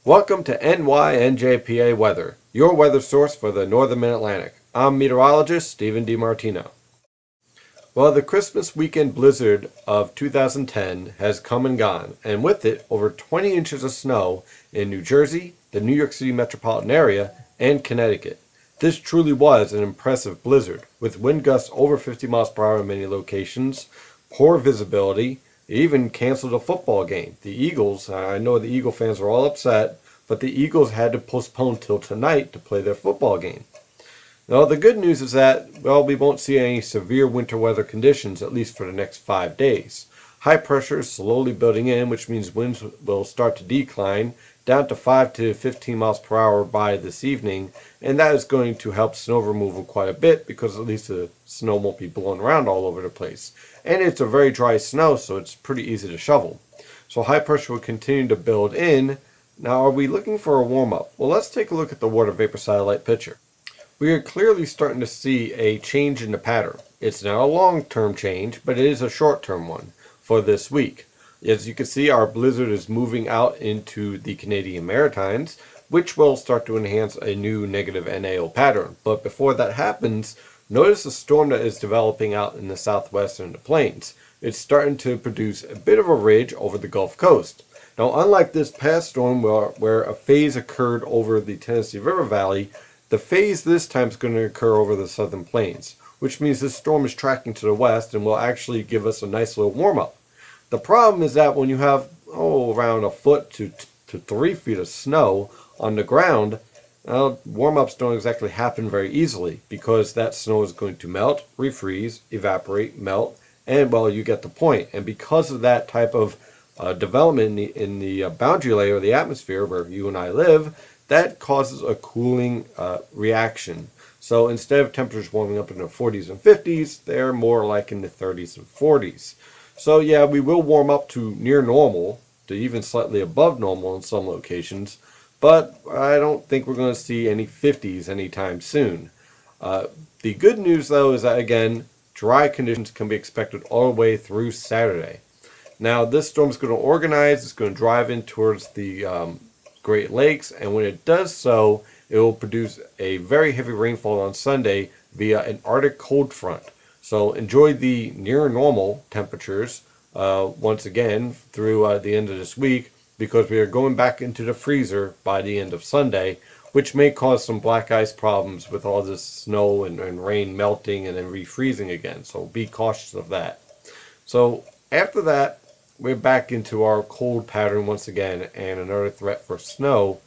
Welcome to NYNJPA Weather, your weather source for the Northern Mid-Atlantic. I'm meteorologist Stephen DiMartino. Well, the Christmas weekend blizzard of 2010 has come and gone, and with it, over 20 inches of snow in New Jersey, the New York City metropolitan area, and Connecticut. This truly was an impressive blizzard, with wind gusts over 50 miles per hour in many locations, poor visibility. It even canceled a football game. The Eagles, I know the Eagle fans are all upset, but the Eagles had to postpone till tonight to play their football game. Now, the good news is that, well, we won't see any severe winter weather conditions, at least for the next 5 days. High pressure is slowly building in, which means winds will start to decline down to 5 to 15 miles per hour by this evening, and that is going to help snow removal quite a bit because at least the snow won't be blowing around all over the place. And it's a very dry snow, so it's pretty easy to shovel. So high pressure will continue to build in. Now, are we looking for a warm-up? Well, let's take a look at the water vapor satellite picture. We are clearly starting to see a change in the pattern. It's not a long-term change, but it is a short-term one for this week. As you can see, our blizzard is moving out into the Canadian Maritimes, which will start to enhance a new negative NAO pattern. But before that happens, notice the storm that is developing out in the southwest and the plains. It's starting to produce a bit of a ridge over the Gulf Coast. Now, unlike this past storm where a phase occurred over the Tennessee River Valley, the phase this time is going to occur over the southern plains, which means this storm is tracking to the west and will actually give us a nice little warm-up. The problem is that when you have, around a foot to 3 feet of snow on the ground, warm-ups don't exactly happen very easily because that snow is going to melt, refreeze, evaporate, melt, and, well, you get the point. And because of that type of development in the boundary layer of the atmosphere where you and I live, that causes a cooling reaction. So instead of temperatures warming up in the 40s and 50s, they're more like in the 30s and 40s. So yeah, we will warm up to near normal, to even slightly above normal in some locations, but I don't think we're going to see any 50s anytime soon. The good news, though, is that, again, dry conditions can be expected all the way through Saturday. Now, this storm is going to organize, it's going to drive in towards the Great Lakes, and when it does so, it will produce a very heavy rainfall on Sunday via an Arctic cold front. So enjoy the near normal temperatures once again through the end of this week, because we are going back into the freezer by the end of Sunday, which may cause some black ice problems with all this snow and rain melting and then refreezing again. So be cautious of that. So after that, we're back into our cold pattern once again and another threat for snow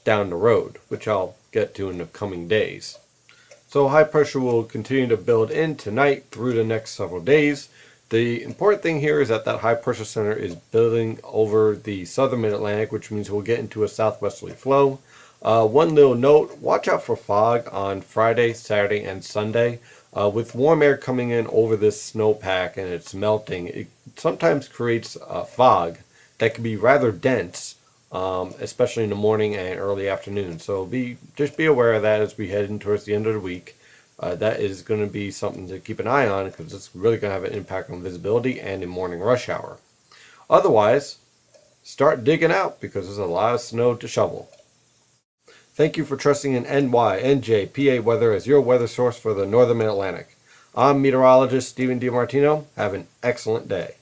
down the road, which I'll get to in the coming days. So high pressure will continue to build in tonight through the next several days. The important thing here is that high pressure center is building over the southern mid-Atlantic, which means we'll get into a southwesterly flow. One little note, watch out for fog on Friday, Saturday, and Sunday. With warm air coming in over this snowpack and it's melting, it sometimes creates fog that can be rather dense, especially in the morning and early afternoon. So just be aware of that as we head in towards the end of the week. That is going to be something to keep an eye on because it's really going to have an impact on visibility and in morning rush hour. Otherwise, start digging out because there's a lot of snow to shovel. Thank you for trusting in NYNJPA Weather as your weather source for the Northern Mid-Atlantic. I'm meteorologist Stephen DiMartino. Have an excellent day.